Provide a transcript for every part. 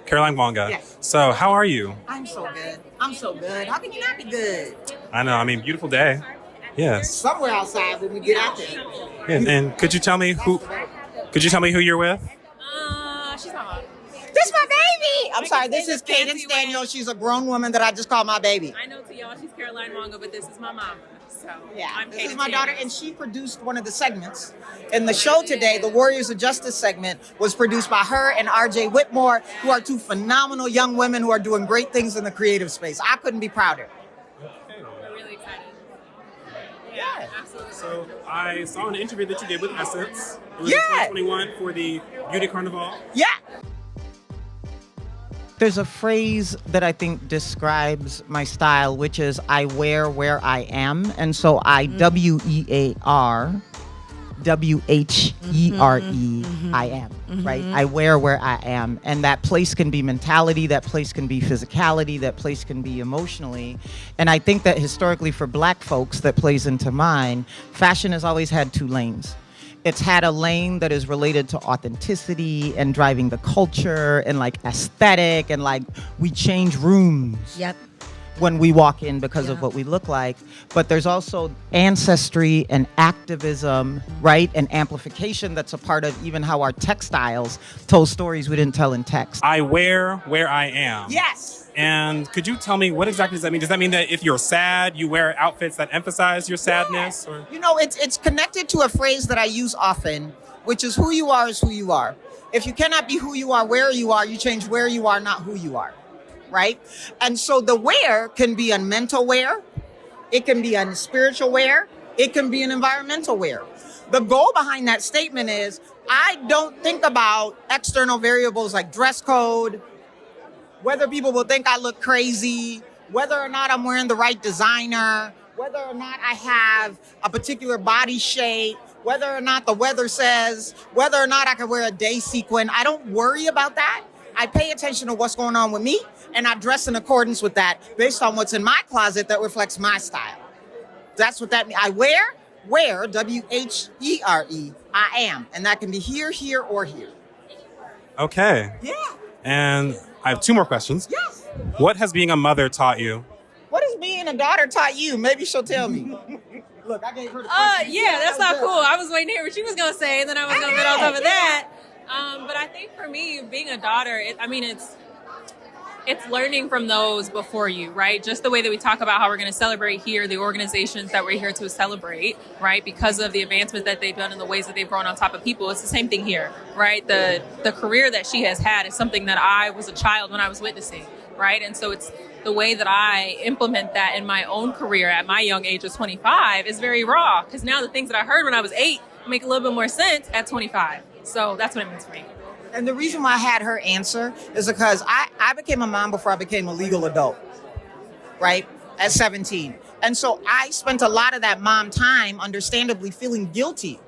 Caroline Wanga. Yes. So, how are you? I'm so good. I'm so good. How can you not be good? I know. I mean, beautiful day. Yes. Somewhere outside when we get out there. Yeah, and could you tell me who? Could you tell me who you're with? She's my mom. This is my baby. I'm sorry. This is Cadence Daniels. She's a grown woman that I just call my baby. I know to y'all she's Caroline Wanga, but this is my mom. So Yeah, I'm this is Cadence my daughter, Daniels. and she produced one of the segments in the show today. The Warriors of Justice segment was produced by her and 𝘲𝘪𝘗, who are two phenomenal young women who are doing great things in the creative space. I couldn't be prouder. We're really excited. Yeah. Absolutely. So, I saw an interview that you did with Essence. It was Yeah. in 2021 for the Beauty Carnival. Yeah. There's a phrase that I think describes my style, which is I wear where I am. And so I WEAR, WHERE, I am, right? I wear where I am. And that place can be mentality, that place can be physicality, that place can be emotionally. And I think that historically for Black folks, that plays into mine, fashion has always had two lanes. It's had a lane that is related to authenticity and driving the culture and like aesthetic and like we change rooms Yep. when we walk in because of what we look like. But there's also ancestry and activism, right? And amplification that's a part of even how our textiles told stories we didn't tell in text. I wear where I am. Yes. And could you tell me what exactly does that mean? Does that mean that if you're sad, you wear outfits that emphasize your sadness? Or? You know, it's connected to a phrase that I use often, which is who you are is who you are. If you cannot be who you are where you are, you change where you are, not who you are, right? And so the wear can be a mental wear, it can be a spiritual wear, it can be an environmental wear. The goal behind that statement is I don't think about external variables like dress code, whether people will think I look crazy, whether or not I'm wearing the right designer, whether or not I have a particular body shape, whether or not the weather says, whether or not I can wear a day sequin. I don't worry about that. I pay attention to what's going on with me, and I dress in accordance with that based on what's in my closet that reflects my style. That's what that means. I wear, WHERE, I am. And that can be here, here, or here. Okay. Yeah. And I have two more questions. Yes. What has being a mother taught you? What has being a daughter taught you? Maybe she'll tell me. Look, I gave her the Yeah, that's not cool. I was waiting to hear what she was gonna say, and then I was gonna get on top of that. But I think for me, being a daughter, it's learning from those before you, right? Just the way that we talk about how we're going to celebrate here, the organizations that we're here to celebrate, right? Because of the advancements that they've done and the ways that they've grown on top of people. It's the same thing here, right? The career that she has had is something that I was a child when I was witnessing, right? And so it's the way that I implement that in my own career at my young age of 25 is very raw. Because now the things that I heard when I was 8 make a little bit more sense at 25. So that's what it means for me. And the reason why I had her answer is because I became a mom before I became a legal adult, right? At 17. And so I spent a lot of that mom time understandably feeling guilty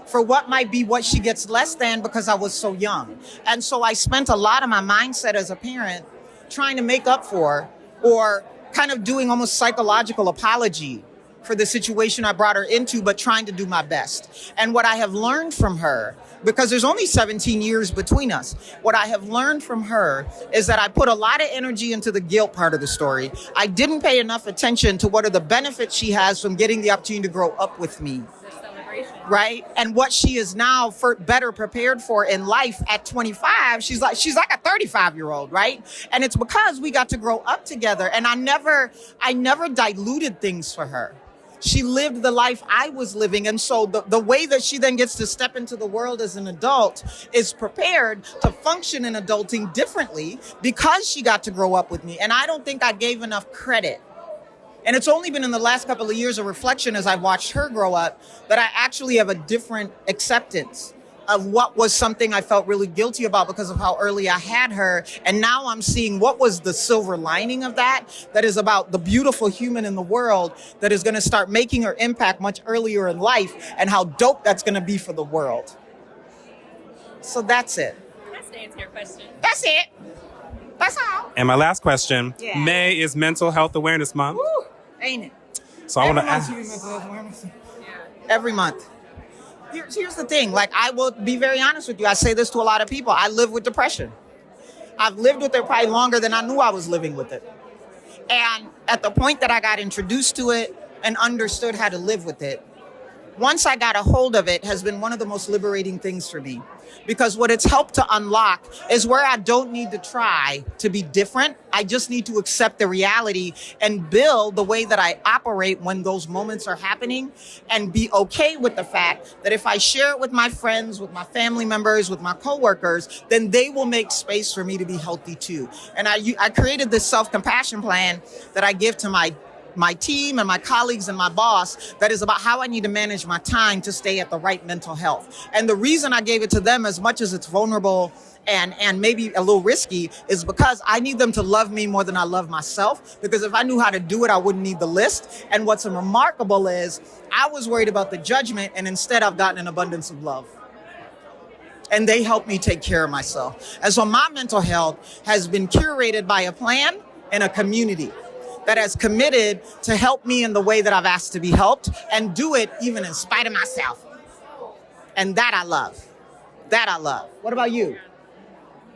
for what might be what she gets less than because I was so young. And so I spent a lot of my mindset as a parent trying to make up for or kind of doing almost psychological apology for the situation I brought her into, but trying to do my best. And what I have learned from her, because there's only 17 years between us, what I have learned from her is that I put a lot of energy into the guilt part of the story. I didn't pay enough attention to what are the benefits she has from getting the opportunity to grow up with me. Right? And what she is now better prepared for in life at 25, she's like a 35-year-old, right? And it's because we got to grow up together. And I never diluted things for her. She lived the life I was living. And so the way that she then gets to step into the world as an adult is prepared to function in adulting differently because she got to grow up with me. And I don't think I gave enough credit. And it's only been in the last couple of years of reflection as I've watched her grow up that I actually have a different acceptance of what was something I felt really guilty about because of how early I had her. And now I'm seeing what was the silver lining of that is about the beautiful human in the world that is going to start making her impact much earlier in life and how dope that's going to be for the world. So that's it. That's to answer your question. That's it. That's all. And my last question, Yeah. May is Mental Health Awareness Month. Woo, ain't it? So I want to ask. Every month. Here's the thing. Like, I will be very honest with you. I say this to a lot of people. I live with depression. I've lived with it probably longer than I knew I was living with it. And at the point that I got introduced to it and understood how to live with it, once I got a hold of it, has been one of the most liberating things for me. Because what it's helped to unlock is where I don't need to try to be different. I just need to accept the reality and build the way that I operate when those moments are happening, and be okay with the fact that if I share it with my friends, with my family members, with my coworkers, then they will make space for me to be healthy too. And I created this self-compassion plan that I give to my team and my colleagues and my boss that is about how I need to manage my time to stay at the right mental health. And the reason I gave it to them, as much as it's vulnerable and maybe a little risky, is because I need them to love me more than I love myself. Because if I knew how to do it, I wouldn't need the list. And what's remarkable is I was worried about the judgment, and instead I've gotten an abundance of love. And they help me take care of myself. And so my mental health has been curated by a plan and a community that has committed to help me in the way that I've asked to be helped, and do it even in spite of myself. And that I love. That I love. What about you?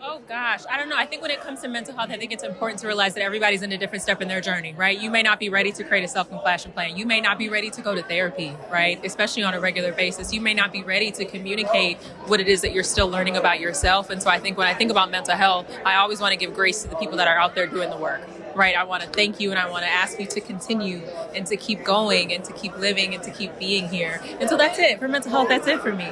Oh gosh, I don't know. I think when it comes to mental health, I think it's important to realize that everybody's in a different step in their journey, right? You may not be ready to create a self-compassion plan. You may not be ready to go to therapy, right? Especially on a regular basis. You may not be ready to communicate what it is that you're still learning about yourself. And so I think when I think about mental health, I always want to give grace to the people that are out there doing the work, right? I want to thank you, and I want to ask you to continue and to keep going and to keep living and to keep being here. And so that's it for mental health. That's it for me.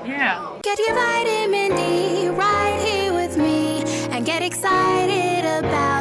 Yeah. Get your vitamin D right here with me and get excited about